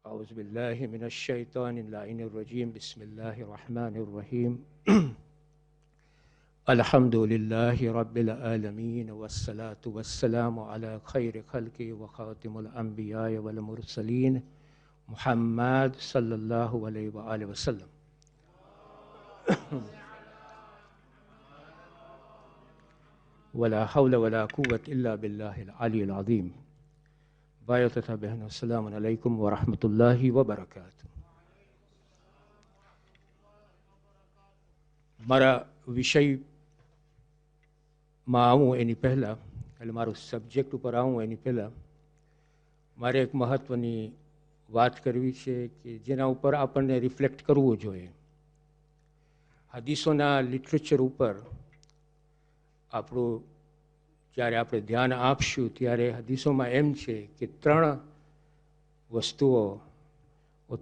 أعوذ بالله من الشيطان اللعين الرجيم بسم الله الرحمن الرحيم الحمد لله رب العالمين والصلاة والسلام على خير خلقه وخاتم الأنبياء والمرسلين محمد صلى الله عليه وآله وسلم ولا حول ولا قوة إلا بالله العلي العظيم ભાઈઓ તથા બહેનો અસ્સલામુ અલૈકુમ વરહમતુલ્લાહિ વબરકાતુહ. મારા વિષયમાં આવું એની પહેલાં, એટલે મારું સબ્જેક્ટ ઉપર આવું એની પહેલાં મારે એક મહત્ત્વની વાત કરવી છે કે જેના ઉપર આપણને રિફ્લેક્ટ કરવું જોઈએ. હદીસોના લિટરેચર ઉપર આપણું જ્યારે આપણે ધ્યાન આપશું ત્યારે હદીસોમાં એમ છે કે ત્રણ વસ્તુઓ,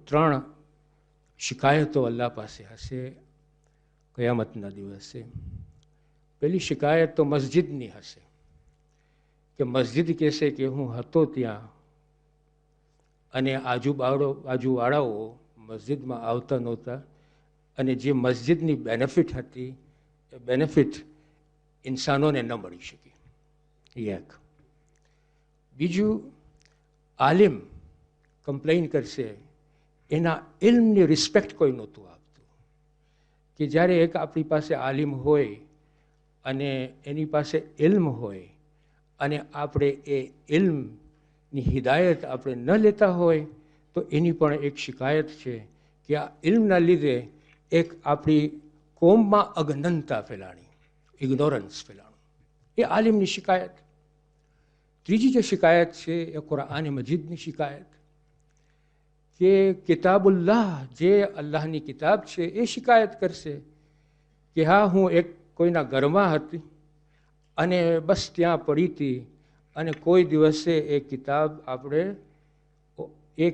ત્રણ શિકાયતો અલ્લાહ પાસે હશે કયામતના દિવસે. પહેલી શિકાયત તો મસ્જિદની હશે કે મસ્જિદ કહેશે કે હું હતો ત્યાં અને બાજુવાળાઓ મસ્જિદમાં આવતા નહોતા અને જે મસ્જિદની બેનિફિટ હતી એ બેનિફિટ ઇન્સાનોને ન મળી શકી. એક. બીજું, આલિમ કમ્પ્લેઇન કરશે એના ઇલ્મની રિસ્પેક્ટ કોઈ નહોતું આપતું. કે જ્યારે એક આપણી પાસે આલિમ હોય અને એની પાસે ઇલ્મ હોય અને આપણે એ ઇલ્મની હિદાયત આપણે ન લેતા હોય તો એની પણ એક શિકાયત છે કે આ ઇલ્મના લીધે એક આપણી કોમમાં અજ્ઞાનતા ફેલાણી, ઇગ્નોરન્સ ફેલાણું. એ આલિમની શિકાયત. ત્રીજી જે શિકાયત છે એ કુરાન મજીદની શિકાયત કે કિતાબુલ્લાહ જે અલ્લાહની કિતાબ છે એ શિકાયત કરશે કે હા હું એક કોઈના ઘરમાં હતી અને બસ ત્યાં પડી હતી અને કોઈ દિવસે એ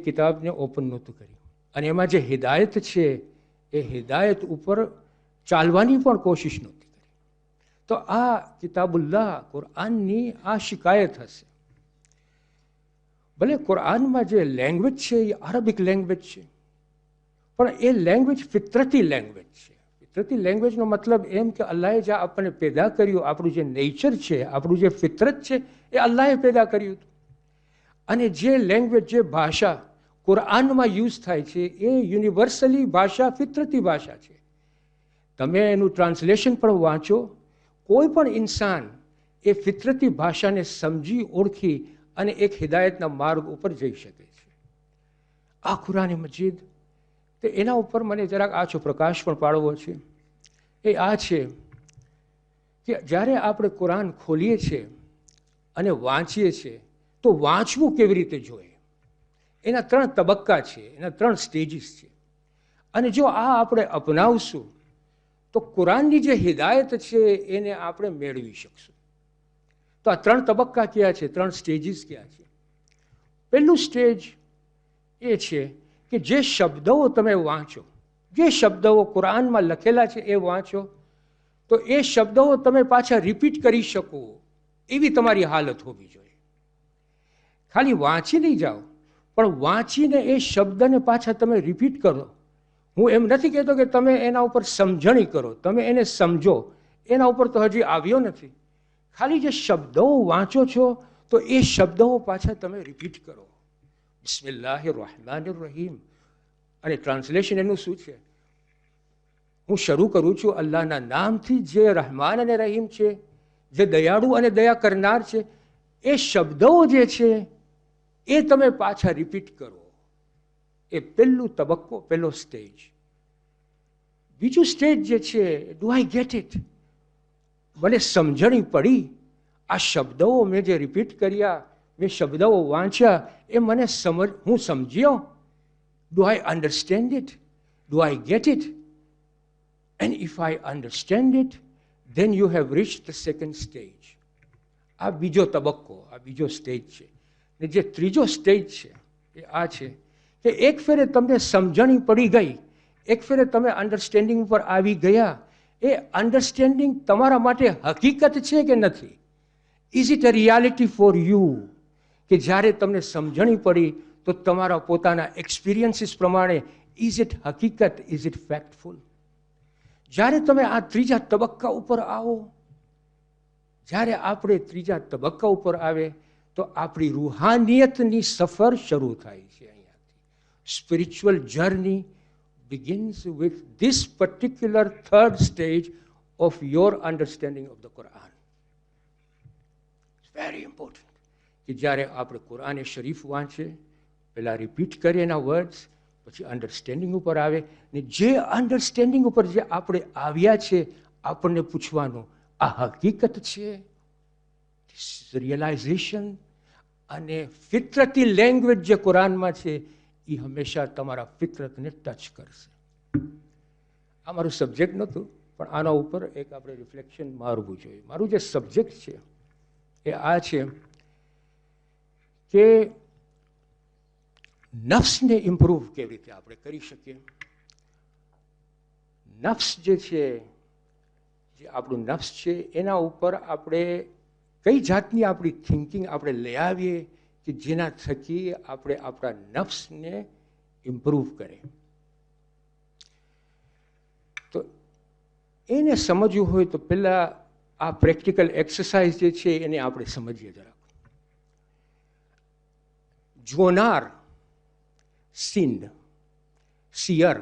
કિતાબને ઓપન નહોતું કર્યું અને એમાં જે હિદાયત છે એ હિદાયત ઉપર ચાલવાની પણ કોશિશ નહોતી. તો આ કિતાબુલ્લાહ કુરાનની આ શિકાયત હશે. ભલે કુરાનમાં જે લેંગ્વેજ છે એ અરબિક લેંગ્વેજ છે પણ એ લેંગ્વેજ ફિતરતી લેંગ્વેજ છે. ફિતરતી લેંગ્વેજનો મતલબ એમ કે અલ્લાહે જે આપણને પેદા કર્યું, આપણું જે નેચર છે, આપણું જે ફિતરત છે એ અલ્લાહે પેદા કર્યું હતું. અને જે લેંગ્વેજ, જે ભાષા કુરાનમાં યુઝ થાય છે એ યુનિવર્સલી ભાષા ફિતરતી ભાષા છે. તમે એનું ટ્રાન્સલેશન પણ વાંચો, કોઈ પણ ઇન્સાન એ ફિતરતી ભાષાને સમજી ઓળખી અને એક હિદાયતના માર્ગ ઉપર જઈ શકે છે. આ કુરાન મજીદ, તો એના ઉપર મને જરાક આછો પ્રકાશ પણ પાડવો છે. એ આ છે કે જ્યારે આપણે કુરાન ખોલીએ છીએ અને વાંચીએ છીએ તો વાંચવું કેવી રીતે જોઈએ. એના ત્રણ તબક્કા છે, એના ત્રણ સ્ટેજીસ છે. અને જો આ આપણે અપનાવશું તો કુરાનની જે હિદાયત છે એને આપણે મેળવી શકશું. તો આ ત્રણ તબક્કા કયા છે, ત્રણ સ્ટેજીસ કયા છે? પહેલું સ્ટેજ એ છે કે જે શબ્દો તમે વાંચો, જે શબ્દો કુરાનમાં લખેલા છે એ વાંચો તો એ શબ્દો તમે પાછા રિપીટ કરી શકો એવી તમારી હાલત હોવી જોઈએ. ખાલી વાંચી નહીં જાઓ પણ વાંચીને એ શબ્દને પાછા તમે રિપીટ કરો. હું એમ નથી કહેતો કે તમે એના ઉપર સમજણી કરો, તમે એને સમજો, એના ઉપર તો હજી આવ્યો નથી. ખાલી જે શબ્દો વાંચો છો તો એ શબ્દો પાછા તમે રિપીટ કરો. બિસ્મિલ્લાહિર રહમાનિર રહીમ. અને ટ્રાન્સલેશન એનું શું છે? હું શરૂ કરું છું અલ્લાહના નામથી જે રહમાન અને રહીમ છે, જે દયાળુ અને દયા કરનાર છે. એ શબ્દો જે છે એ તમે પાછા રિપીટ કરો. એ પહેલું તબક્કો, પહેલો સ્ટેજ. બીજું સ્ટેજ જે છે, ડુ આઈ ગેટ ઇટ? મને સમજણી પડી, આ શબ્દો મેં જે રિપીટ કર્યા, મેં શબ્દો વાંચ્યા એ મને હું સમજ્યો. Do I understand it? Do I get it? And if I understand it then you have reach the second stage. આ બીજો તબક્કો, આ બીજો સ્ટેજ છે. ને જે ત્રીજો સ્ટેજ છે એ આ છે કે એક ફેરે તમને સમજણી પડી ગઈ, એક ફેરે તમે અન્ડરસ્ટેન્ડિંગ ઉપર આવી ગયા. એ અન્ડરસ્ટેન્ડિંગ તમારા માટે હકીકત છે કે નથી? Is it a reality for you? કે જ્યારે તમને સમજણી પડી તો તમારા પોતાના એક્સપિરિયન્સીસ પ્રમાણે ઇઝ ઇટ હકીકત, ઇઝ ઇટ ફેક્ટફુલ? જ્યારે તમે આ ત્રીજા તબક્કા ઉપર આવો, જ્યારે આપણે ત્રીજા તબક્કા ઉપર આવે તો આપણી રૂહાનિયતની સફર શરૂ થાય છે. અહીંયાથી spiritual journey begins with this particular third stage of your understanding of the Quran. It's very important. કે જ્યારે આપણે કુરાન શરીફ વાંચે, પહેલાં રિપીટ કરીએ એના વર્ડ્સ, પછી અન્ડરસ્ટેન્ડિંગ ઉપર આવે, ને જે અન્ડરસ્ટેન્ડિંગ ઉપર જે આપણે આવ્યા છે આપણને પૂછવાનું આ હકીકત છે, રિયલાઇઝેશન, અને ફિતરતી લેંગ્વેજ જે કુરાનમાં છે એ હંમેશા તમારા ફિતરતને ટચ કરશે. આ મારું સબ્જેક્ટ નહોતું, પણ આના ઉપર એક આપણે રિફ્લેક્શન મારવું જોઈએ. મારું જે સબ્જેક્ટ છે એ આ છે કે નફ્સને ઇમ્પ્રૂવ કેવી રીતે આપણે કરી શકીએ. નફ્સ જે છે, જે આપણું નફ્સ છે એના ઉપર આપણે કઈ જાતની આપણી થિંકિંગ આપણે લઈ આવીએ કે જેના થકી આપણે આપણા નફ્સને ઇમ્પ્રૂવ કરે. તો એને સમજવું હોય તો પહેલાં આ પ્રેક્ટિકલ એક્સરસાઇઝ જે છે એને આપણે સમજીએ જરાક. જોનાર, સિન, સિયર,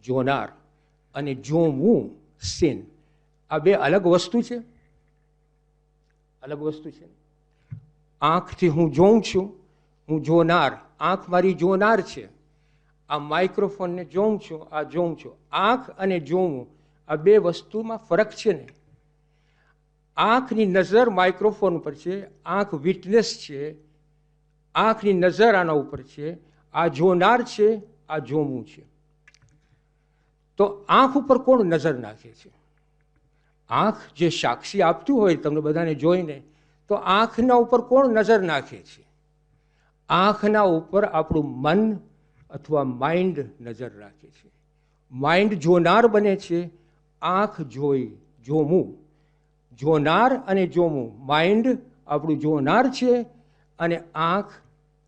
જોનાર, અને જોવું, સિન, આ બે અલગ વસ્તુ છે. અલગ વસ્તુ છે. આંખથી હું જોઉં છું, હું જોનાર, આંખ મારી જોનાર છે. આ માઇક્રોફોનને જોઉં છું, આ જોઉં છું. આંખ અને જોવું આ બે વસ્તુમાં ફરક છે ને. આંખની નજર માઇક્રોફોન ઉપર છે, આંખ વિટનેસ છે, આંખની નજર આના ઉપર છે. આ જોનાર છે, આ જોવું છે. તો આંખ ઉપર કોણ નજર નાખે છે? આંખ જે સાક્ષી આપતું હોય તમને બધાને જોઈને, તો આંખના ઉપર કોણ નજર નાખે છે? આંખના ઉપર આપણું મન અથવા માઇન્ડ નજર રાખે છે. માઇન્ડ જોનાર બને છે, આંખ જોવું. જોનાર અને જોવું, માઇન્ડ આપણું જોનાર છે અને આંખ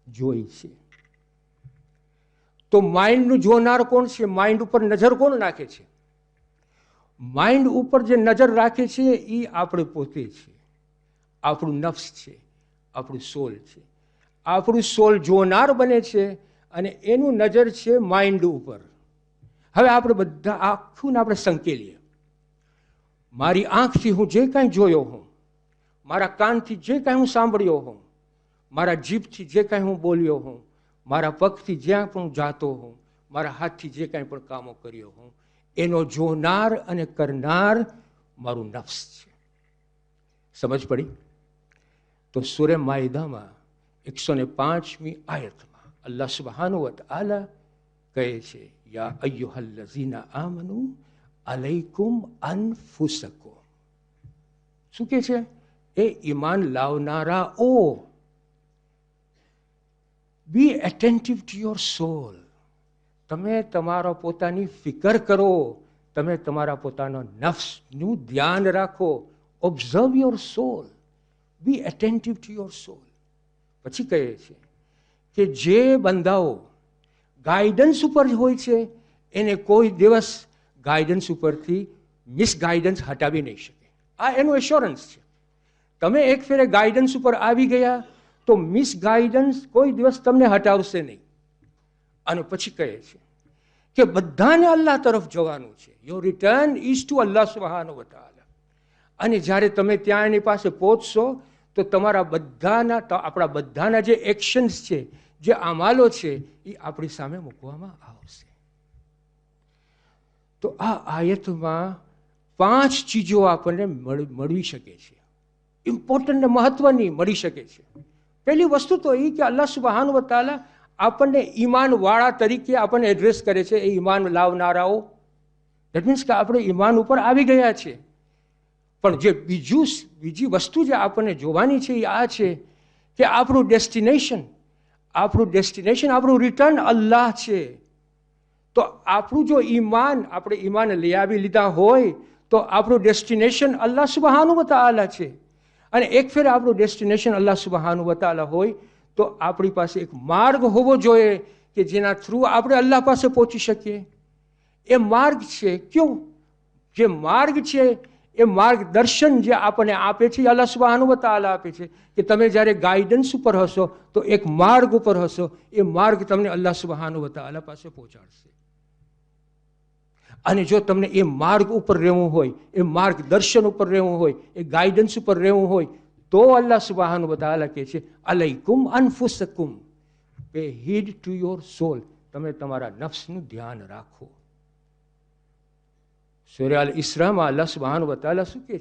જોઈ છે. તો માઇન્ડનું જોનાર કોણ છે? માઇન્ડ ઉપર નજર કોણ નાખે છે? માઇન્ડ ઉપર જે નજર રાખે છે એ આપણે પોતે છે, આપણું નફ્સ છે, આપણું સોલ છે. આપણું સોલ જોનાર બને છે અને એનું નજર છે માઇન્ડ ઉપર. હવે આપણે બધા આખું આપણે સંકેલીએ. મારી આંખથી હું જે કાંઈ જોયો હું, મારા કાનથી જે કાંઈ હું સાંભળ્યો હું, મારા જીભથી જે કાંઈ હું બોલ્યો હું, મારા પગથી જ્યાં પણ હું જાતો હું, મારા હાથથી જે કાંઈ પણ કામો કર્યો હું, એનો જોનાર અને કરનાર મારું નફ્સ છે. સમજ પડી? તો સૂરે માઇદામાં 105મી આયતમાં અલ્લાહ સુબ્હાનહુ વ તઆલા કહે છે, યા અય્યુહલ્લઝીના આમનુ અલૈકુમ અનફુસકુમ. શું કહે છે? એ ઈમાન લાવનારાઓ, બી એટેન્ટિવ ટુ યોર સોલ. તમે તમારા પોતાની ફિકર કરો, તમે તમારા પોતાના નફ્સનું ધ્યાન રાખો. Observe your soul, be attentive to your soul. પછી કહે છે કે જે બંદાઓ ગાઈડન્સ ઉપર હોય છે એને કોઈ દિવસ ગાઈડન્સ ઉપરથી મિસગાઈડન્સ હટાવી નહીં શકે. આ એનું એશ્યોરન્સ છે. તમે એક ફેરે ગાઈડન્સ ઉપર આવી ગયા તો મિસગાઈડન્સ કોઈ દિવસ તમને હટાવશે નહીં. અને પછી કહે છે કે બધાને અલ્લાહ તરફ જવાનું છે. યોર રિટર્ન ઇઝ ટુ અલ્લાહ સુબ્હાનહુ વ તઆલા. અને જ્યારે તમે ત્યાં એની પાસે પહોંચશો તો તમારા બધાના, આપણા બધાના જે એક્શન્સ છે, જે અમાલો છે, એ આપણી સામે મૂકવામાં આવશે. તો આ આયતમાં 5 ચીજો આપણને મળવી શકે છે, ઇમ્પોર્ટન્ટ ને મહત્વની મળી શકે છે. પહેલી વસ્તુ તો એ કે અલ્લાહ સુબ્હાનહુ વ તઆલા આપણને ઈમાનવાળા તરીકે આપણને એડ્રેસ કરે છે. એ ઈમાન લાવનારાઓ, દેટ મીન્સ કે આપણે ઈમાન ઉપર આવી ગયા છે. પણ જે બીજી વસ્તુ જે આપણને જોવાની છે એ આ છે કે આપણું ડેસ્ટિનેશન, આપણું રિટર્ન અલ્લાહ છે. તો આપણું જો ઈમાન, આપણે ઈમાન લઈ આવી લીધા હોય તો આપણું ડેસ્ટિનેશન અલ્લાહ સુબ્હાનહુ વ તઆલા છે. અને એક ફેર આપણું ડેસ્ટિનેશન અલ્લાહ સુબ્હાનહુ વ તઆલા હોય તો આપણી પાસે એક માર્ગ હોવો જોઈએ કે જેના થ્રુ આપણે અલ્લાહ પાસે પહોંચી શકીએ. એ માર્ગ છે કયો? જે માર્ગ છે એ માર્ગદર્શન જે આપણને આપે છે અલ્લાહ સુબ્હાનહુ વ તઆલા આપે છે કે તમે જ્યારે ગાઈડન્સ ઉપર હશો તો એક માર્ગ ઉપર હશો, એ માર્ગ તમને અલ્લાહ સુબ્હાનહુ વ તઆલા પાસે પહોંચાડશે. અને જો તમને એ માર્ગ ઉપર રહેવું હોય, એ માર્ગદર્શન ઉપર રહેવું હોય, એ ગાઈડન્સ ઉપર રહેવું હોય, તો અલ્લાહ સુબ્હાનહુ વ તઆલા કહે છે અલૈકુમ અનફુસકુમ, પે હીડ ટુ યોર સોલ, તમે તમારા નફ્સનું ધ્યાન રાખો. સૂરા અલ ઇસ્રામાં અલ્લાહ સુબ્હાનહુ વ તઆલા શું કહે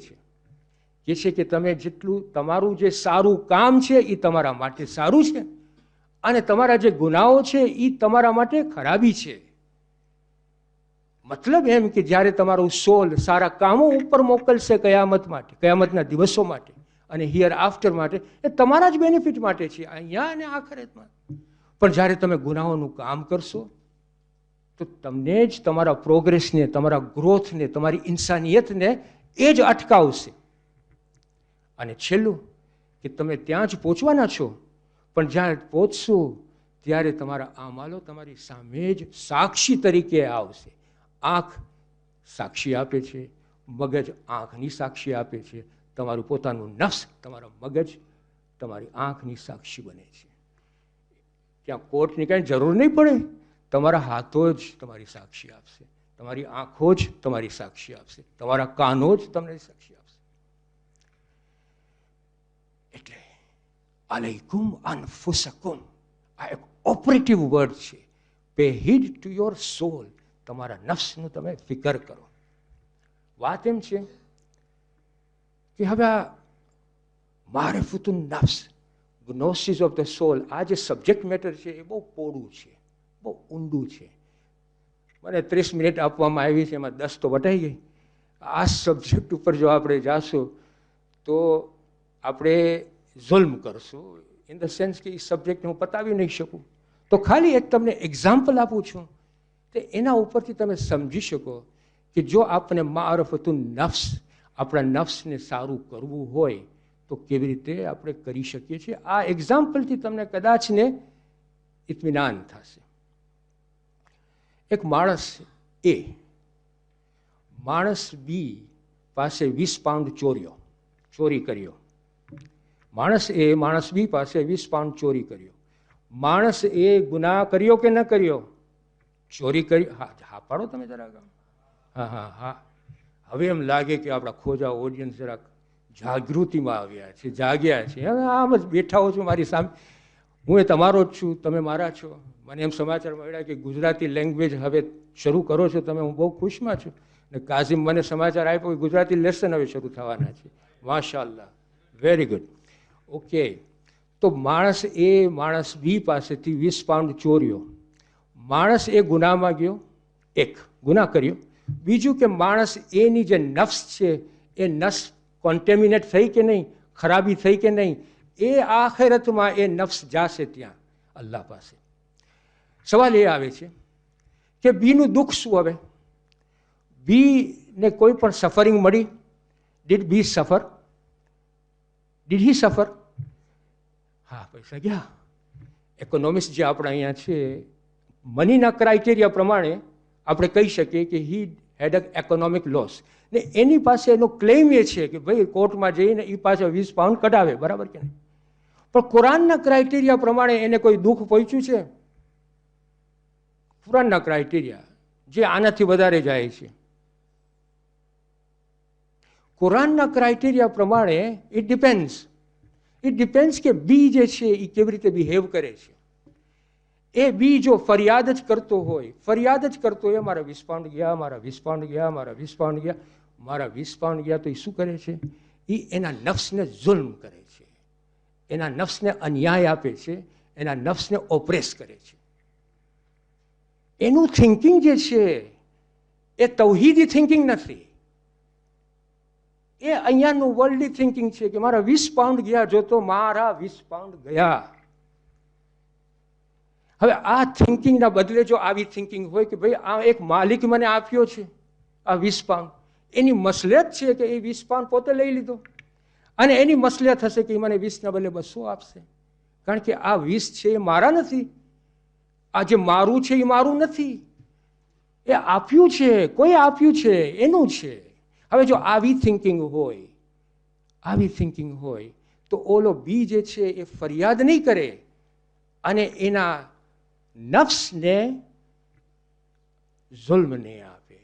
છે કે તમે જેટલું તમારું જે સારું કામ છે એ તમારા માટે સારું છે, અને તમારા જે ગુનાઓ છે એ તમારા માટે ખરાબી છે. મતલબ એમ કે જ્યારે તમારું સોલ સારા કામો ઉપર મોકલશે કયામત માટે, કયામતના દિવસો માટે અને હિયર આફ્ટર માટે, એ તમારા જ બેનિફિટ માટે છે અહીંયા અને આખરેતમાં. પણ જ્યારે તમે ગુનાઓનું કામ કરશો તો તમને જ તમારા પ્રોગ્રેસને, તમારા ગ્રોથને, તમારી ઇન્સાનિયતને એ જ અટકાવશે. અને છેલ્લું કે તમે ત્યાં જ પહોંચવાના છો, પણ જ્યારે પહોંચશો ત્યારે તમારા આમાલો તમારી સામે જ સાક્ષી તરીકે આવશે. આંખ સાક્ષી આપે છે, મગજ આંખની સાક્ષી આપે છે, તમારું પોતાનું નફ્સ, તમારા મગજ તમારી આંખની સાક્ષી બને છે. ત્યાં કોર્ટની કાંઈ જરૂર નહીં પડે, તમારા હાથો જ તમારી સાક્ષી આપશે, તમારી આંખો જ તમારી સાક્ષી આપશે, તમારા કાનો જ તમને સાક્ષી આપશે. એટલે અલૈકુમ અનફુસકુમ આ એક ઓપરેટિવ વર્ડ છે. પે હીડ ટુ યોર સોલ, તમારા નફ્સનું તમે ફિકર કરો. વાત એમ છે કે હવે આ મારિફતુન નફ્સ, ગ્નોસિસ ઓફ ધ સોલ, આ જે સબ્જેક્ટ મેટર છે એ બહુ પોળું છે, બહુ ઊંડું છે. મને 30 મિનિટ આપવામાં આવી છે, એમાં 10 તો વટાઈ ગઈ. આ સબ્જેક્ટ ઉપર જો આપણે જાશું તો આપણે ઝુલ્મ કરશું, ઇન ધ સેન્સ કે એ સબ્જેક્ટ હું પતાવી નહીં શકું. તો ખાલી એક તમને એક્ઝામ્પલ આપું છું, તો એના ઉપરથી તમે સમજી શકો કે જો આપણે મારફતુન નફ્સ, આપણા નફ્સને સારું કરવું હોય તો કેવી રીતે આપણે કરી શકીએ છીએ. આ એક્ઝામ્પલથી તમને કદાચ ને ઇત્મીનાન થશે. એક માણસ એ માણસ બી પાસે 20 પાઉન્ડ ચોરી કર્યો. માણસ એ માણસ બી પાસે 20 પાઉન્ડ ચોરી કર્યો. માણસ એ ગુનાહ કર્યો કે ન કર્યો? ચોરી કરી. હા પાડો તમે જરાક. હા. હવે એમ લાગે કે આપણા ખોજા ઓડિયન્સ જરાક જાગૃતિમાં આવ્યા છે, જાગ્યા છે. હવે આમ જ બેઠા હો છું મારી સામે, હું એ તમારો જ છું, તમે મારા છો. મને એમ સમાચાર મળ્યા કે ગુજરાતી લેંગ્વેજ હવે શરૂ કરો છો તમે, હું બહુ ખુશમાં છું. ને કાઝિમ મને સમાચાર આપ્યો કે ગુજરાતી લેસન હવે શરૂ થવાના છે. માશાઅલ્લાહ, વેરી ગુડ. ઓકે, તો માણસ એ માણસ બી પાસેથી 20 પાઉન્ડ ચોર્યો. માણસ એ ગુનામાં ગયો, એક ગુનાહ કર્યો. બીજું કે માણસ એની જે નફ્સ છે એ નફ્સ કોન્ટેમિનેટ થઈ કે નહીં, ખરાબી થઈ કે નહીં, એ આખિરતમાં એ નફ્સ જાશે ત્યાં અલ્લાહ પાસે. સવાલ એ આવે છે કે બીનું દુઃખ શું? હવે બીને કોઈ પણ સફરિંગ મળી? ડીડ બી સફર? ડીડ હી સફર? હા, પૈસા ગયા. ઇકોનોમિક્સ જે આપણા અહીંયા છે, મનીના ક્રાઇટેરિયા પ્રમાણે આપણે કહી શકીએ કે હી હેડ અ એકોનોમિક લોસ. ને એની પાસે એનો ક્લેમ એ છે કે ભાઈ કોર્ટમાં જઈને એ પાસે 20 પાઉન્ડ કઢાવે, બરાબર કે નહીં? પણ કુરાનના ક્રાઇટેરિયા પ્રમાણે એને કોઈ દુઃખ પહોંચ્યું છે? કુરાનના ક્રાઇટેરિયા જે આનાથી વધારે જાય છે, કુરાનના ક્રાઇટેરિયા પ્રમાણે ઇટ ડિપેન્ડ્સ કે બી જે છે એ કેવી રીતે બિહેવ કરે છે. એ બી જો ફરિયાદ જ કરતો હોય, મારા 20 પાઉન્ડ ગયા, મારા 20 પાઉન્ડ ગયા, મારા 20 પાઉન્ડ ગયા, મારા 20 પાઉન્ડ ગયા, તો એ શું કરે છે? એ એના નફ્સને જુલ્મ કરે છે, એના નફ્સને અન્યાય આપે છે, એના નફ્સને ઓપ્રેસ કરે છે. એનું થિંકિંગ જે છે એ તૌહીદી થિંકિંગ નથી, એ અહીંયાનું વર્લ્ડલી થિંકિંગ છે કે મારા 20 પાઉન્ડ ગયા, જો તો મારા 20 પાઉન્ડ ગયા. હવે આ થિંકિંગના બદલે જો આવી થિંકિંગ હોય કે ભાઈ આ એક માલિક મને આપ્યો છે આ 20 પાઉન્ડ, એની મસલિયત છે કે એ 20 પાઉન્ડ પોતે લઈ લીધો, અને એની મસલિયત હશે કે મને 20ના બદલે 200 આપશે. કારણ કે આ વિષ છે એ મારા નથી, આ જે મારું છે એ મારું નથી, એ આપ્યું છે, કોઈ આપ્યું છે, એનું છે. હવે જો આવી થિંકિંગ હોય તો ઓલો બી જે છે એ ફરિયાદ નહીં કરે અને એના નફ્સને ઝુલ્મ નહીં આપે.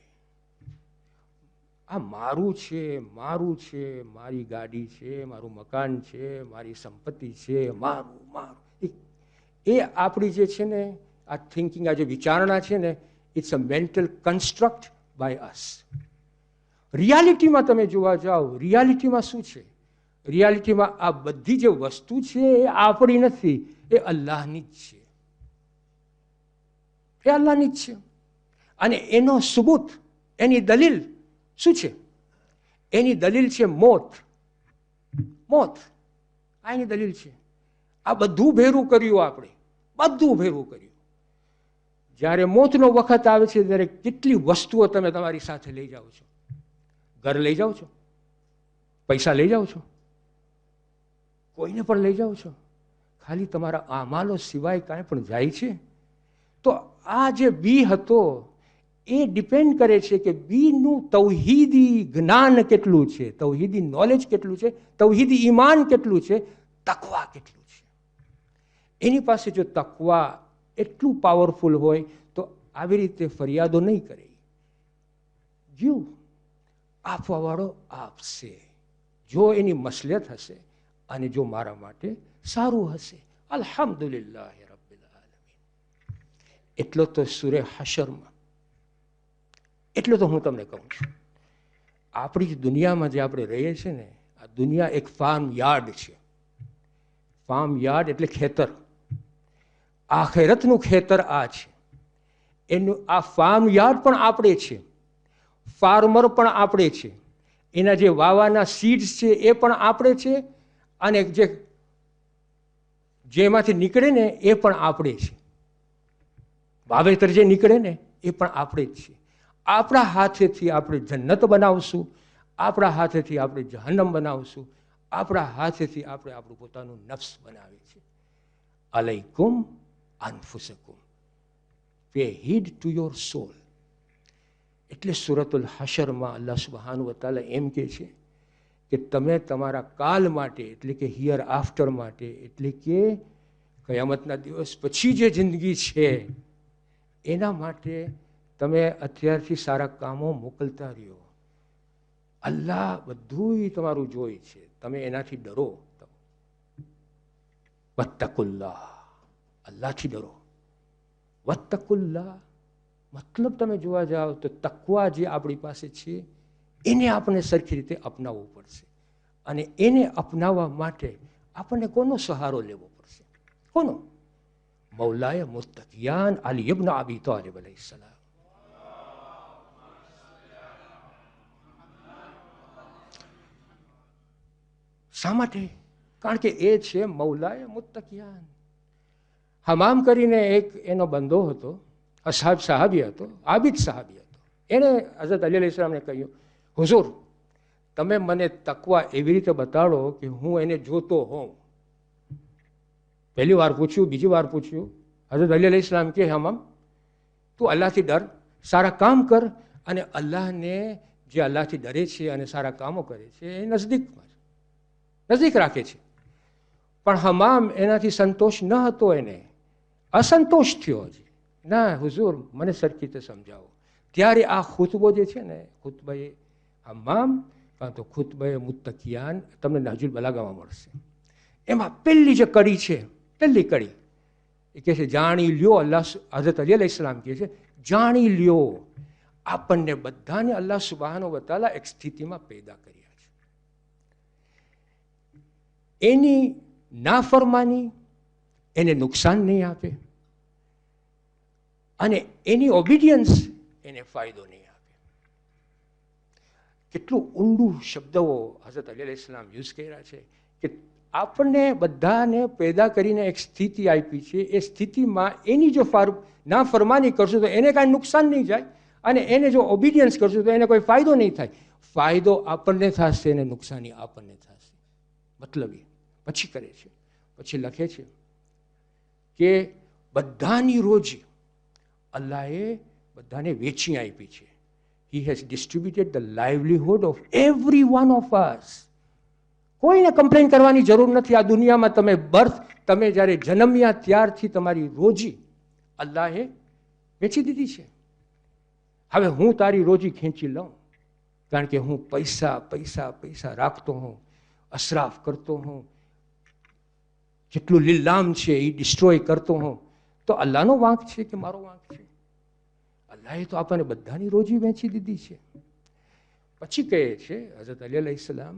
આ મારું છે, મારી ગાડી છે, મારું મકાન છે, મારી સંપત્તિ છે, મારું એ આપણી જે છે ને આ થિંકિંગ, આ જે વિચારણા છે ને, it's a mental construct by us. રિયાલિટીમાં તમે જોવા જાઓ, રિયાલિટીમાં શું છે? રિયાલિટીમાં આ બધી જે વસ્તુ છે એ આપણી નથી, એ અલ્લાહની જ છે, એ અલ્લાહની જ છે. અને એનો સબૂત, એની દલીલ શું છે? એની દલીલ છે મોત. આ એની દલીલ છે. આ બધું ભેરું કર્યું, આપણે બધું ભેરું કર્યું. જ્યારે મોતનો વખત આવે છે ત્યારે કેટલી વસ્તુઓ તમે તમારી સાથે લઈ જાઓ છો. ઘર લઈ જાઓ છો, પૈસા લઈ જાઓ છો, કોઈને પણ લઈ જાઓ છો, ખાલી તમારા આમાલો સિવાય કાંઈ પણ જાય છે? તો આ જે બી હતો એ ડિપેન્ડ કરે છે કે બીનું તૌહીદી જ્ઞાન કેટલું છે, તૌહીદી નોલેજ કેટલું છે, તૌહીદી ઈમાન કેટલું છે, તકવા કેટલું છે. એની પાસે જો તકવા એટલું પાવરફુલ હોય તો આવી રીતે ફરિયાદો નહીં કરે. જીવ આપવાવાળો આપશે, જો એની મસલિયત હશે અને જો મારા માટે સારું હશે. અલ્હમ્દુલિલ્લાહ રબ્બિલ આલમીન. એટલો તો સૂરે હશરમાં, એટલો તો હું તમને કહું છું. આપણી જ દુનિયામાં જે આપણે રહીએ છીએ ને, આ દુનિયા એક ફાર્મ યાર્ડ છે. ફાર્મ યાર્ડ એટલે ખેતર. આખેરતનું ખેતર આ છે. એનું આ ફાર્મ યાર્ડ પણ આપણે છે, ફાર્મર પણ આપણે છે, એના જે વાવાના સીડ્સ છે એ પણ આપણે છે, અને જેમાંથી નીકળે ને એ પણ આપણે છે. વાવેતર જે નીકળે ને એ પણ આપણે જ છે. આપણા હાથેથી આપણે જન્નત બનાવશું, આપણા હાથેથી આપણે જહન્નમ બનાવશું, આપણા હાથેથી આપણે આપણું પોતાનું નફ્સ બનાવીએ છીએ. અલૈકુમ અનફુસકુમ, પે હીડ ટુ યોર સોલ. એટલે સૂરતુલ હશરમાં અલ્લાહ સુબ્હાનહુ વ તઆલા એમ કહે છે કે તમે તમારા કાલ માટે, એટલે કે હિયર આફ્ટર માટે, એટલે કે કયામતના દિવસ પછી જે જિંદગી છે એના માટે તમે અત્યારથી સારા કામો મોકલતા રહ્યો. અલ્લાહ બધું તમારું જોઈ છે, તમે એનાથી ડરો. વત્તકુલ્લાહ, અલ્લાહથી ડરો. વત્તકુલ્લાહ મતલબ તમે જોવા જાઓ તો તકવા જે આપણી પાસે છે એને આપણે સરખી રીતે અપનાવવું પડશે. અને એને અપનાવવા માટે આપણને કોનો સહારો લેવો પડશે? કોનો? મૌલાએ મુત્તકિયાન અલી ઇબ્ન અબી તાલિબ અલૈહિસ્સલામ. શા માટે? કારણ કે એ છે મૌલાએ મુત્તકિયાન. હમામ કરીને એક એનો બંદો હતો, સાહાબી હતો, આબિદ સાહાબી હતો. એણે હઝરત અલી અલૈહિસ્સલામને કહ્યું, હુઝુર તમે મને તકવા એવી રીતે બતાડો કે હું એને જોતો હોઉં. પહેલી વાર પૂછ્યું, બીજી વાર પૂછ્યું. હઝરત અલી અલૈહિસ્સલામ કે હમામ તું અલ્લાહથી ડર, સારા કામ કર, અને અલ્લાહને જે અલ્લાહથી ડરે છે અને સારા કામો કરે છે એ નજદીક રાખે છે. પણ હમામ એનાથી સંતોષ ન હતો, એને અસંતોષ થયો છે. ના હુઝુર મને સરખી રીતે સમજાવો. ત્યારે આ ખુતબો જે છે ને, ખુતબાએ હમામ કાં તો ખુતબાએ મુત્તકિયાન, તમને નહજુલ બલાગામાં મળશે. એમાં પહેલી જે કડી છે, પહેલી કડી એ કહે છે જાણી લ્યો, અલ્લાહ હઝરત અલી અલૈહિસ્સલામ કહે છે જાણી લ્યો આપણને બધાને અલ્લાહ સુબ્હાનહુ વ તઆલા એક સ્થિતિમાં પેદા કર્યા છે. એની નાફરમાની એને નુકસાન નહીં આપે, અને એની ઓબિડિયન્સ એને ફાયદો નહીં આપે. કેટલું ઊંડું શબ્દો હઝરત અલી અલૈહિસ્સલામ યુઝ કર્યા છે કે આપણને બધાને પેદા કરીને એક સ્થિતિ આપી છે. એ સ્થિતિમાં એની જો નાફરમાની કરશું તો એને કાંઈ નુકસાન નહીં જાય, અને એને જો ઓબિડિયન્સ કરશું તો એને કોઈ ફાયદો નહીં થાય. ફાયદો આપણને થશે અને નુકસાની આપણને થશે. મતલબ એ પછી કરે છે, પછી લખે છે કે બધાની રોજી અલ્લાહે બધાને વેચી આપી છે. He has distributed the livelihood of every one of us. કોઈને કમ્પ્લેન કરવાની જરૂર નથી. આ દુનિયામાં તમે જ્યારે જન્મ્યા ત્યારથી તમારી રોજી અલ્લાહે વેચી દીધી છે. હવે હું તારી રોજી ખેંચી લઉં કારણ કે હું પૈસા પૈસા પૈસા રાખતો હું, અસરાફ કરતો હું, જેટલું લીલામ છે એ ડિસ્ટ્રોય કરતો હું, તો અલ્લાહનો વાંક છે કે મારો વાંક છે? અલ્લાહે તો આપણને બધાની રોજી વેચી દીધી છે. પછી કહે છે હઝરત અલી અલૈહિસ્સલામ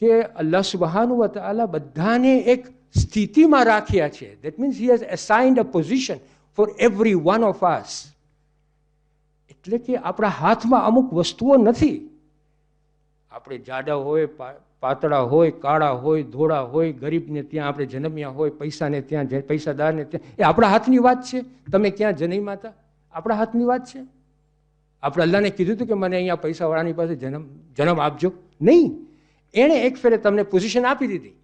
કે અલ્લાહ સુબહાનહુ વ તઆલા બધાને એક સ્થિતિમાં રાખ્યા છે. That means he has assigned a position for every one of us. એટલે કે આપણા હાથમાં અમુક વસ્તુઓ નથી. આપણે જાડા હોય, પાતળા હોય, કાળા હોય, ધોળા હોય, ગરીબને ત્યાં આપણે જન્મ્યા હોય, પૈસાને ત્યાં, પૈસાદારને ત્યાં, એ આપણા હાથની વાત છે. તમે ક્યાં જન્મ્યા હતા, આપણા હાથની વાત છે. આપણે અલ્લાહને કીધું હતું કે મને અહીંયા પૈસાવાળાની પાસે જન્મ આપજો? નહીં. એણે એક ફેરે તમને પોઝિશન આપી દીધી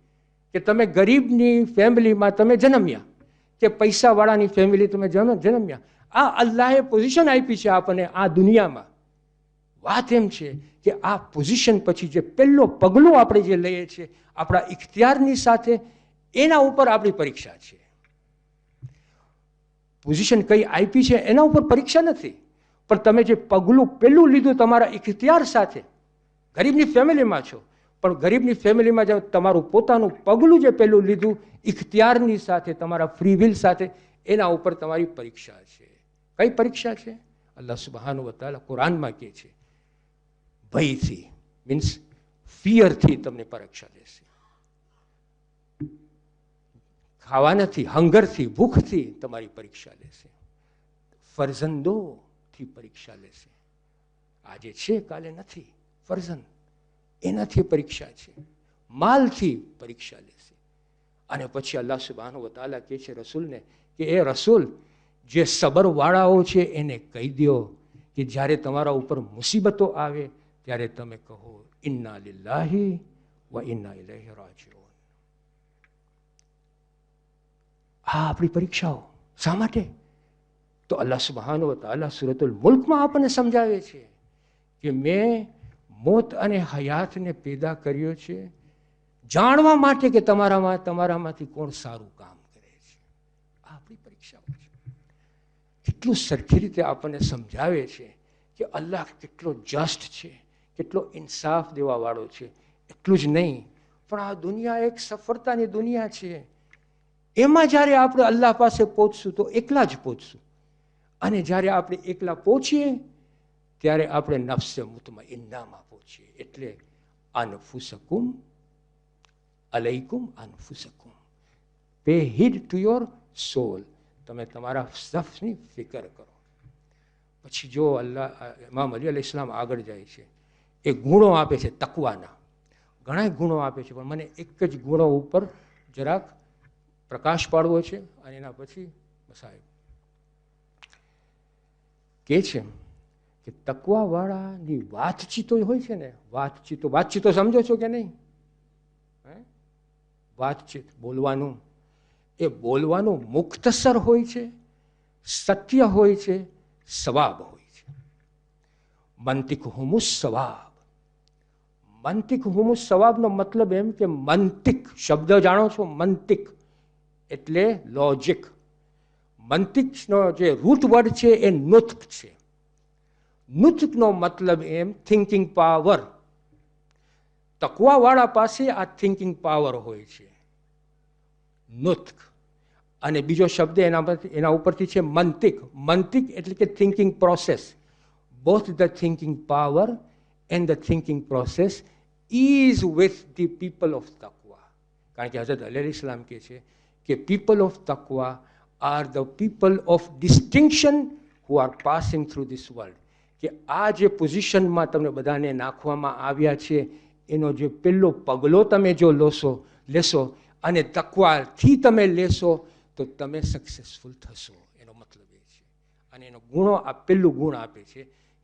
કે તમે ગરીબની ફેમિલીમાં તમે જન્મ્યા કે પૈસાવાળાની ફેમિલી તમે જન્મ્યા. આ અલ્લાહે પોઝિશન આપી છે આપણને આ દુનિયામાં. વાત એમ છે કે આ પોઝિશન પછી જે પહેલો પગલું આપણે જે લઈએ છીએ આપણા ઇખ્તિયારની સાથે, એના ઉપર આપણી પરીક્ષા છે. પોઝિશન કઈ આપી છે એના ઉપર પરીક્ષા નથી, પણ તમે જે પગલું પહેલું લીધું તમારા ઇખ્તિયાર સાથે, ગરીબની ફેમિલીમાં છો પણ ગરીબની ફેમિલીમાં જે તમારું પોતાનું પગલું જે પહેલું લીધું ઇખ્તિયારની સાથે, તમારા ફ્રી વિલ સાથે, એના ઉપર તમારી પરીક્ષા છે. કઈ પરીક્ષા છે? અલ્લાહ સુબહાનહુ વ તઆલા કુરાનમાં કહે છે ભયથી, મીન્સ ફિયરથી તમને પરીક્ષા લેશે. ખાવાનાથી, હંગરથી, ભૂખથી તમારી પરીક્ષા લેશે. ફરજંદોથી પરીક્ષા લેશે. આજે છે કાલે નથી ફરજંદ, એનાથી પરીક્ષા છે. માલથી પરીક્ષા લેશે. અને પછી અલ્લાહ સુબહાનહુ વ તઆલા કહે છે રસૂલને કે એ રસૂલ, જે સબરવાળાઓ છે એને કહી દો કે જ્યારે તમારા ઉપર મુસીબતો આવે ત્યારે તમે કહો ઇન્ના લિલ્લાહી વ ઇન્ના ઇલૈહિ રાજીઉન. આ આપણી પરીક્ષાઓ શા માટે? તો અલ્લાહ સુબહાનહુ વ તઆલા સૂરતુલ મુલ્કમાં આપણને સમજાવે છે કે મેં મોત અને હયાતને પેદા કર્યો છે જાણવા માટે કે તમારામાંથી કોણ સારું કામ કરે છે. આ આપણી પરીક્ષાઓ છે. કેટલું સરખી રીતે આપણને સમજાવે છે કે અલ્લાહ કેટલો જસ્ટ છે, કેટલો ઇન્સાફ દેવાવાળો છે. એટલું જ નહીં, પણ આ દુનિયા એક સફળતાની દુનિયા છે. એમાં જ્યારે આપણે અલ્લાહ પાસે પહોંચશું તો એકલા જ પહોંચશું, અને જ્યારે આપણે એકલા પહોંચીએ ત્યારે આપણે નફ્સે મુતમઇન્નામાં પહોંચીએ. એટલે અનફુસકુમ અલૈકુમ અનફુસકુમ, પે હીડ ટુ યોર સોલ. તમે તમારા સફની ફિકર કરો. પછી જો ઇમામ અલી અલૈહિસ્સલામ આગળ જાય છે, એ ગુણો આપે છે તકવાના. ઘણા ગુણો આપે છે, પણ મને એક જ ગુણો ઉપર જરાક પ્રકાશ પાડવો છે અને એના પછી સાહેબ કે છે કે તકવાવાળાની વાતચીતો હોય છે ને, વાતચીતો સમજો છો કે નહીં? વાતચીત, બોલવાનું મુખ્તસર હોય છે, સત્ય હોય છે, સવાબ હોય છે. મંતિક હુમુસ સવાબ. મંતિક હુમુસ સવાબનો મતલબ એમ કે મંતિક શબ્દ જાણો છો? મંતિક એટલે લોજિક. મંતિકનો જે રૂટ વર્ડ છે એ નુત્ક છે. નુત્કનો મતલબ એમ થિંકિંગ પાવર. તકવાવાળા પાસે આ થિંકિંગ પાવર હોય છે, નુત્ક. અને બીજો શબ્દ એના ઉપરથી છે મંતિક. મંતિક એટલે કે thinking process. Both the thinking power and the thinking process is with the people of તકવા. કારણ કે હઝરત અલી અલૈહિસ્સલામ કહે છે કે પીપલ ઓફ તકવા are the people of distinction who are passing through this world. કે આ જે પોઝિશનમાં તમને બધાને નાખવામાં આવ્યા છે એનો જે પહેલો પગલો તમે જો લેશો અને તકવાથી તમે લેશો તો તમે સક્સેસફુલ થશો. એનો મતલબ એ છે. અને એનો ગુણો આ પહેલું ગુણ આપે છે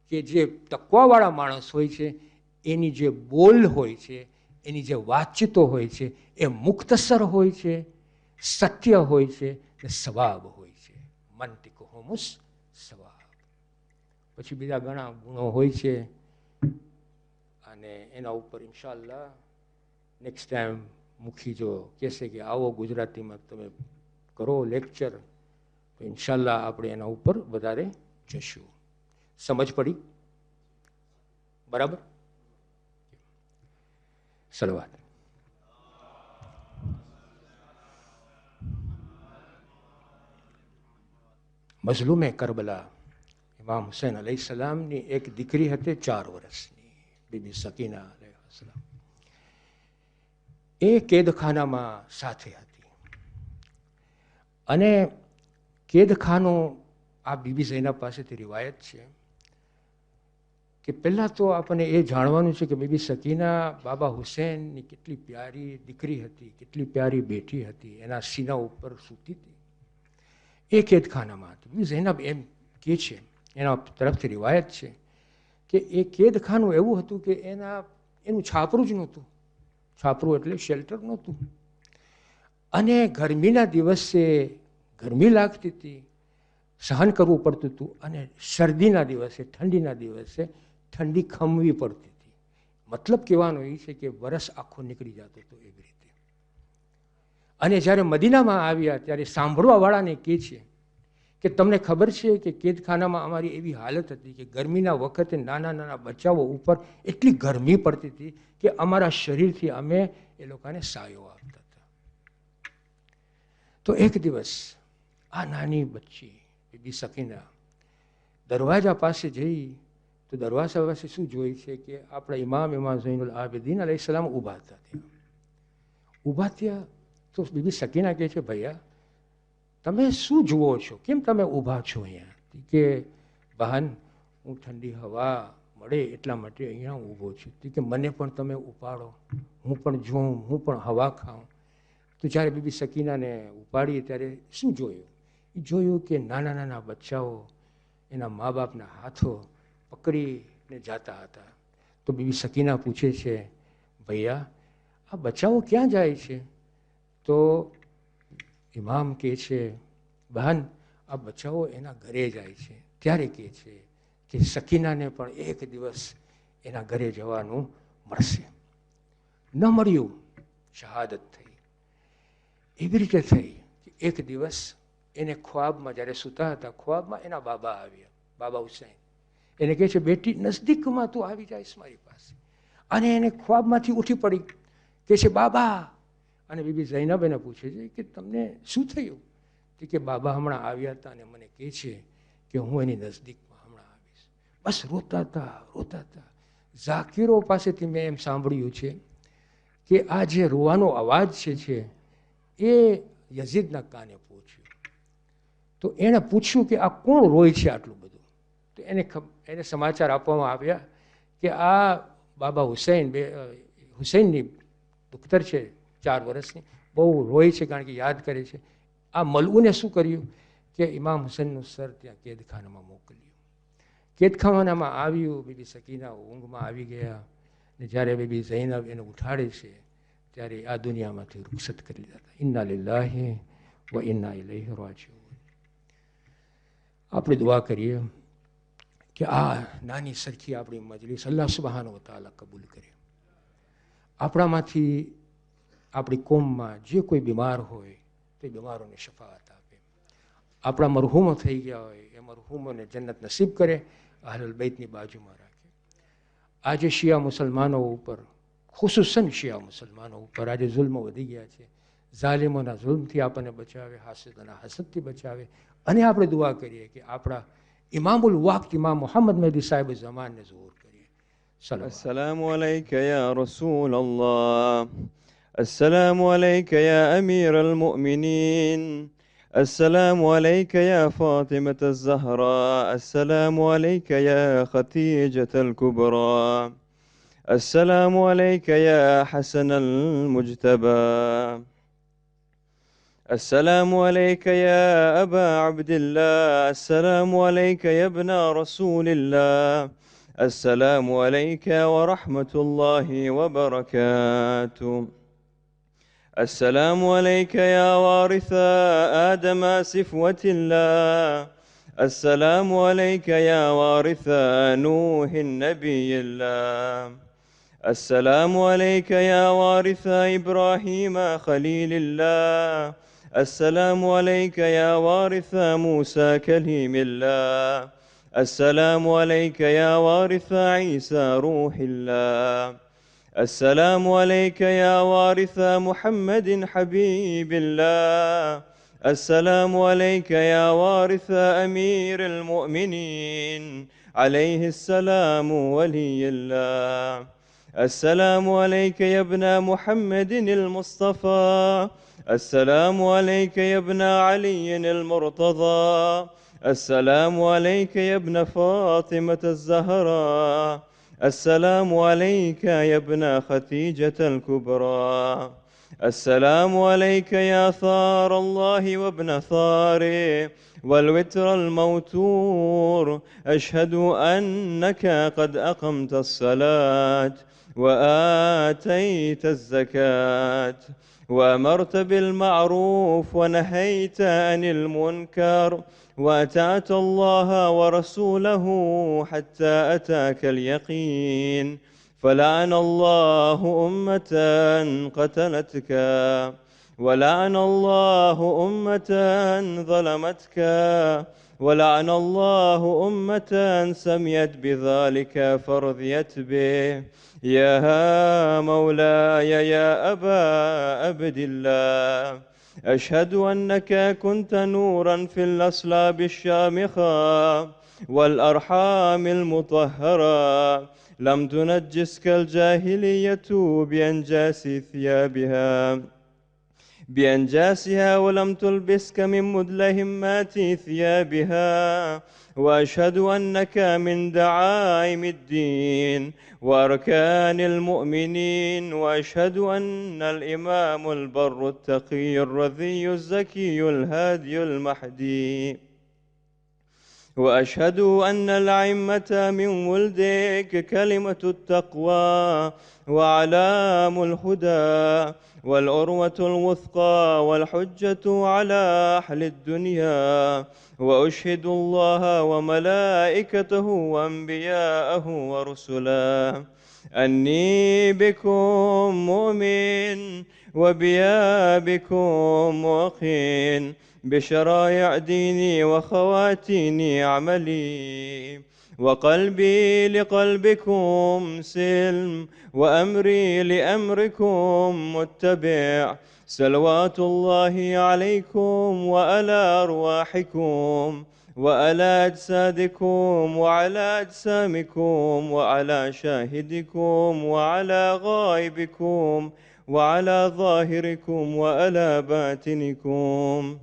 કે જે તકવાવાળા માણસ હોય છે એની જે બોલ હોય છે, એની જે વાતચીતો હોય છે એ મુખ્તસર હોય છે, સત્ય હોય છે, એટલે સવાબ હોય છે, મંતિકહોમુસ સવાબ. પછી બીજા ઘણા ગુણો હોય છે અને એના ઉપર ઇન્શાઅલ્લાહ નેક્સ્ટ ટાઈમ મુખી જો કહેશે કે આવો ગુજરાતીમાં તમે કરો લેક્ચર, તો ઇન્શાઅલ્લાહ આપણે એના ઉપર વધારે જશું. સમજ પડી? બરાબર? સલવાત. મઝલૂમે કરબલા ઇમામ હુસૈન અલૈહિસ્સલામની એક દીકરી હતી 4 વર્ષની, બીબી સકીના અલૈહિસ્સલામ. એ કેદખાનામાં સાથે હતી અને કેદખાનું આ બીબી ઝૈનબ પાસેથી રિવાયત છે કે પહેલાં તો આપણને એ જાણવાનું છે કે બીબી સકીના બાબા હુસૈનની કેટલી પ્યારી દીકરી હતી, કેટલી પ્યારી બેટી હતી, એના સીના ઉપર સૂતી હતી. એ કેદખાનામાં હતી. બીબી ઝૈનબ એમ કહે છે, એના તરફથી રિવાયત છે કે એ કેદખાનું એવું હતું કે એનું છાપરું જ નહોતું. છાપરું એટલે શેલ્ટર નહોતું. અને ગરમીના દિવસે ગરમી લાગતી હતી, સહન કરવું પડતું હતું, અને શરદીના દિવસે, ઠંડીના દિવસે ઠંડી ખમવી પડતી હતી. મતલબ કહેવાનો એ છે કે વરસ આખો નીકળી જતો હતો એવી રીતે. અને જ્યારે મદીનામાં આવ્યા ત્યારે સાંભળવાવાળાને કહે છે કે તમને ખબર છે કે કેદખાનામાં અમારી એવી હાલત હતી કે ગરમીના વખતે નાના નાના બચ્ચાઓ ઉપર એટલી ગરમી પડતી હતી કે અમારા શરીરથી અમે એ લોકોને સાયો આપતા હતા. તો એક દિવસ આ નાની બચ્ચી બીબી સકીના દરવાજા પાસે જઈ તો દરવાજા પાસે શું જોઈ છે કે આપણા ઇમામ ઝૈનુલ આબિદીન અલૈહિસ્સલામ ઊભા હતા. ત્યાં ઊભા થયા તો બીબી સકીના કહે છે, ભૈયા તમે શું જુઓ છો, કેમ તમે ઊભા છો અહીંયા? કે બહાન હું ઠંડી હવા મળે એટલા માટે અહીંયા ઊભો છું. કે મને પણ તમે ઉપાડો, હું પણ જોઉં, હું પણ હવા ખાઉં. તો જ્યારે બીબી સકીનાને ઉપાડી ત્યારે શું જોયું? એ જોયું કે નાના નાના બચ્ચાઓ એના મા બાપના હાથો પકડીને જાતા હતા. તો બીબી સકીના પૂછે છે, ભૈયા આ બચ્ચાઓ ક્યાં જાય છે? તો ઇમામ કહે છે, બહેન આ બચ્ચાઓ એના ઘરે જાય છે. ત્યારે કહે છે કે સકીનાને પણ એક દિવસ એના ઘરે જવાનું મળશે. ન મળ્યું, શહાદત થઈ. એવી રીતે થઈ કે એક દિવસ એને ખ્વાબમાં જ્યારે સૂતા હતા, ખ્વાબમાં એના બાબા આવ્યા, બાબા હુસૈન. એને કહે છે, બેટી નજદીકમાં તું આવી જઈશ મારી પાસે. અને એને ખ્વાબમાંથી ઉઠી પડી, કહે છે બાબા. અને બીબી ઝૈનબ એને પૂછે છે કે તમને શું થયું? કે બાબા હમણાં આવ્યા હતા અને મને કહે છે કે હું એની નજદીકમાં હમણાં આવીશ. બસ રોતા હતા, રોતા હતા. ઝાકીરો પાસેથી મેં એમ સાંભળ્યું છે કે આ જે રોવાનો અવાજ છે એ યઝીદના કાને પહોંચ્યું. તો એણે પૂછ્યું કે આ કોણ રોય છે આટલું બધું? તો એને સમાચાર આપવામાં આવ્યા કે આ બાબા હુસૈનની દુખ્તર છે 4 વર્ષની, બહુ રોય છે કારણ કે યાદ કરે છે. આ મલઉને શું કર્યું કે ઇમામ હુસૈનનું સર ત્યાં કેદખાનામાં મોકલ્યું. કેદખાનામાં આવ્યું, બીબી સકીના ઊંઘમાં આવી ગયા. ને જ્યારે બીબી ઝૈનબ એને ઉઠાડે છે ત્યારે આ દુનિયામાંથી રૂખસત કરી દીધા. ઇન્ના લિલ્લાહિ વ ઇન્ના ઇલૈહિ રાજીઉન. આપણે દુઆ કરીએ કે આ નાની સરખી આપણી મજલિસ અલ્લાહ સુબ્હાનહુ વ તઆલા કબૂલ કરે. આપણામાંથી આપણી કોમમાં જે કોઈ બીમાર હોય તે બીમારોને શફાત આપે. આપણા મરહૂમો થઈ ગયા હોય એ મરહૂમોને જન્નત નસીબ કરે, અહલુલ બૈતની બાજુમાં રાખે. આજે શિયા મુસલમાનો ઉપર, ખુસૂસન શિયા મુસલમાનો ઉપર આજે જુલ્મ વધી ગયા છે. ઝાલિમોના જુલ્મથી આપણને બચાવે, હાસિદોના હસદથી બચાવે. અને આપણે દુઆ કરીએ કે આપણા ઇમામુલ વક્ત ઇમામ મોહમ્મદ મહેદી સાહેબ ઝમાનને ઝુહૂર કરીએ. અસ્સલામુ અલૈકા યા રસૂલ અલ્લાહ. السلام عليك يا أمير المؤمنين. السلام عليك يا فاطمة الزهراء. السلام عليك يا خديجة الكبرى. السلام عليك يا حسن المجتبى. السلام عليك يا أبا عبد الله. السلام عليك يا ابن رسول الله. السلام عليك ورحمة الله وبركاته. السلام عليك يا وارث آدم سفوة الله. السلام عليك يا وارث نوح النبي الله. السلام عليك يا وارث إبراهيم خليل الله. السلام عليك يا وارث موسى كليم الله. السلام عليك يا وارث عيسى روح الله. السلام عليك يا وارث محمد حبيب الله. السلام عليك يا وارث أمير المؤمنين عليه السلام ولي الله. السلام عليك يا ابن محمد المصطفى. السلام عليك يا ابن علي المرتضى. السلام عليك يا ابن فاطمة الزهراء. السلام عليك يا ابن خديجة الكبرى. السلام عليك يا ثار الله وابن ثاره والوتر الموتور. أشهد أنك قد أقمت الصلاة وآتيت الزكاة وأمرت بالمعروف ونهيت عن المنكر وأطعت الله ورسوله حتى أتاك اليقين. فلعن الله أمة قتلتك ولعن الله أمة ظلمتك ولعن الله أمة سميت بذلك فرضيت به. يا مولاي يا أبا عبد الله، أشهد أنك كنت نورا في الأصلاب الشامخة والأرحام المطهرة، لم تنجسك الجاهلية بأنجاسها ولم تلبسك من مدلهمات ثيابها. وأشهد أنك من دعائم الدين وأركان المؤمنين. وأشهد أن الإمام البر التقي الرذي الزكي الهادي المهدي. وأشهد أن الأئمة من ولدك كلمة التقوى وعلام الهدى والعروة الوثقى والحجة على أهل الدنيا. وأشهد الله وملائكته وأنبياءه ورسله أني بكم مؤمن وبيا بكم موقن بشرائع ديني وخواتيم عملي. وقلبي لقلبكم سلم وأمري لأمركم متبع. صلوات الله عليكم وعلى أرواحكم وعلى أجسادكم وعلى أجسامكم وعلى شاهدكم وعلى غائبكم وعلى ظاهركم وعلى باطنكم.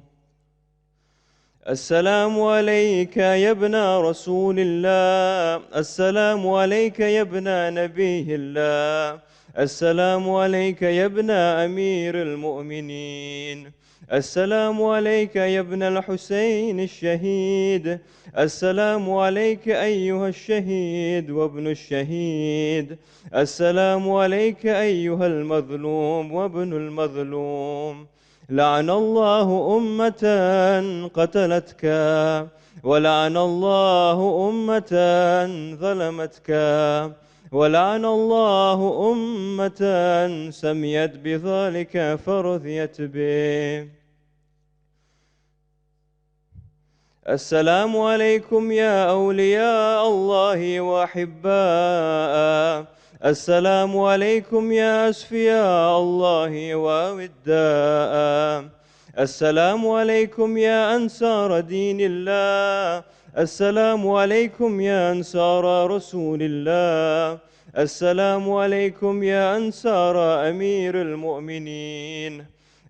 السلام عليك يا ابن رسول الله. السلام عليك يا ابن نبي الله. السلام عليك يا ابن أمير المؤمنين. السلام عليك يا ابن الحسين الشهيد. السلام عليك أيها الشهيد وابن الشهيد. السلام عليك أيها المظلوم وابن المظلوم. لعن الله أمة قتلتك ولعن الله أمة ظلمتك ولعن الله أمة سميت بذلك فرضيت به. السلام عليكم يا أولياء الله وأحباءه. السلام عليكم يا أصفياء الله ووداءه. السلام عليكم يا أنصار دين الله. السلام عليكم يا أنصار رسول الله. السلام عليكم يا أنصار أمير المؤمنين.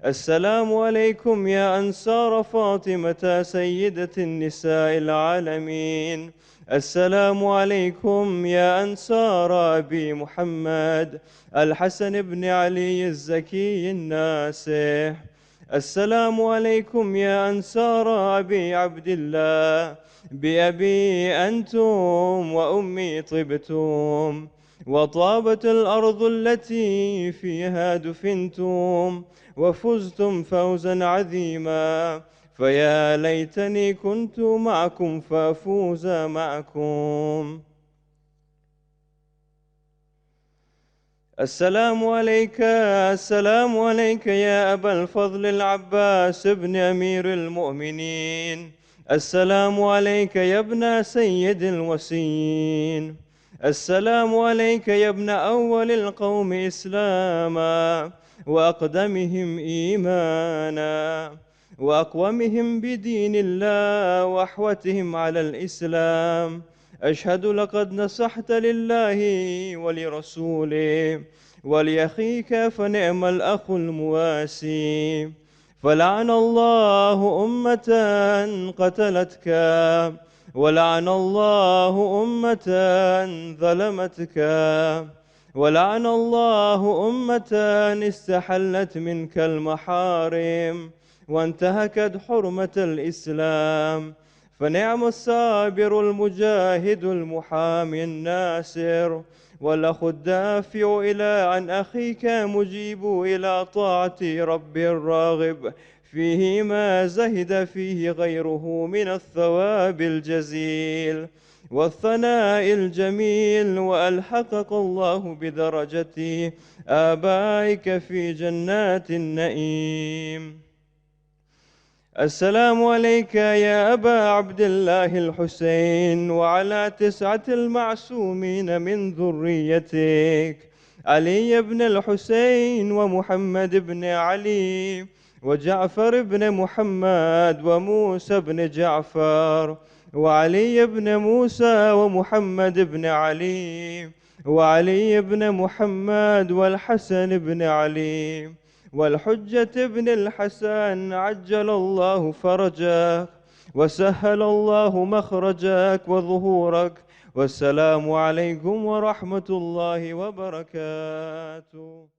السلام عليكم يا أنصار فاطمة سيدة النساء العالمين. السلام عليكم يا أنصار أبي محمد الحسن بن علي الزكي الناصح. السلام عليكم يا أنصار أبي عبد الله. بأبي أنتم وأمي طبتم. وطابت الأرض التي فيها دفنتم، وفزتم فوزا عظيما. فيا ليتني كنت معكم فأفوز معكم. السلام عليك، السلام عليك يا أبا الفضل العباس بن أمير المؤمنين. السلام عليك يا ابن سيد الوسيين. السلام عليك يا ابن أول القوم إسلاما، وأقدمهم إيمانا، وأقومهم بدين الله، وأحوتهم على الإسلام. أشهد لقد نصحت لله ولرسوله ولأخيك، فنعم الأخ المواسي. فلعن الله أمة قتلتك، ولعن الله أمة ظلمتك، ولعن الله أمة استحلت منك المحارم وانتهكت حرمة الإسلام. فنعم الصابر المجاهد المحامي الناصر، والأخ الدافع إلى عن أخيك مجيب إلى طاعة رب الراغب فيه ما زهد فيه غيره من الثواب الجزيل والثناء الجميل. وألحقك الله بدرجة آبائك في جنات النعيم. السلام عليك يا أبا عبد الله الحسين، وعلى 9 المعصومين من ذريتك، علي بن الحسين، ومحمد بن علي، وجعفر بن محمد، وموسى بن جعفر، وعلي بن موسى، ومحمد بن علي، وعلي بن محمد، والحسن بن علي، والحجة بن الحسن. عجل الله فرجك، وسهل الله مخرجك وظهورك. والسلام عليكم ورحمة الله وبركاته.